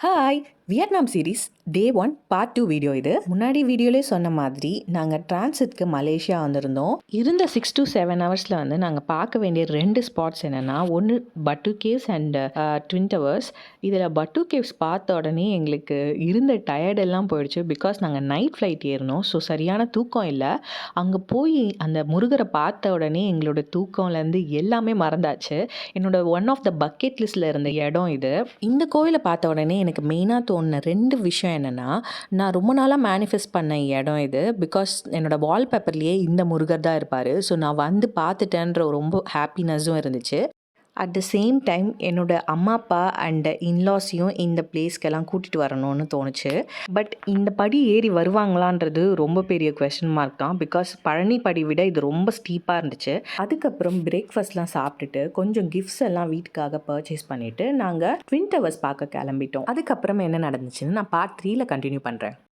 Hi! Vietnam series டே 1 part 2 video இது. முன்னாடி வீடியோலே சொன்ன மாதிரி நாங்கள் டிரான்சிட்க்கு மலேசியா வந்திருந்தோம். இருந்த 6 to 7 ஹவர்ஸில் வந்து நாங்கள் பார்க்க வேண்டிய 2 ஸ்பாட்ஸ் என்னென்னா, ஒன்று பட்டு கேவ்ஸ் அண்ட் ட்வின் டவர்ஸ். இதில் பட்டு கேவ்ஸ் பார்த்த உடனே எங்களுக்கு இருந்த டயர்டெல்லாம் போயிடுச்சு. பிகாஸ் நாங்கள் நைட் ஃப்ளைட் ஏறினோம். ஸோ சரியான தூக்கம் இல்லை. அங்கே போய் அந்த முருகரை பார்த்த உடனே எங்களோட தூக்கம்லேருந்து எல்லாமே மறந்தாச்சு. என்னோட ஒன் ஆஃப் த பக்கெட் லிஸ்ட்டில் இருந்த இடம் இது. இந்த கோவிலை பார்த்த உடனே எனக்கு மெயினாக தோணுன 2 விஷயம் என்னென்னா, நான் ரொம்ப நாளாக மேனிஃபெஸ்ட் பண்ண இடம் இது. பிகாஸ் என்னோட வால்பேப்பர்லேயே இந்த முருகர் தான் இருப்பார். ஸோ நான் வந்து பார்த்துட்டேன்ற ரொம்ப ஹாப்பினஸும் இருந்துச்சு. அட் த சேம் டைம் என்னோட அம்மா அப்பா அண்ட் இன்லாஸையும் இந்த பிளேஸ்க்கெல்லாம் கூட்டிகிட்டு வரணும்னு தோணுச்சு. பட் இந்த படி ஏறி வருவாங்களான்றது ரொம்ப பெரிய கொஸ்டின் மார்க் தான். பிகாஸ் பழனி படி விட இது ரொம்ப ஸ்டீப்பாக இருந்துச்சு. அதுக்கப்புறம் பிரேக்ஃபாஸ்ட்லாம் சாப்பிட்டுட்டு கொஞ்சம் கிஃப்ட்ஸ் எல்லாம் வீட்டுக்காக பர்ச்சேஸ் பண்ணிவிட்டு நாங்கள் ட்வின் டவர்ஸ் பார்க்க கிளம்பிட்டோம். அதுக்கப்புறம் என்ன நடந்துச்சுன்னு நான் பார்ட் 3ல கண்டினியூ பண்ணுறேன்.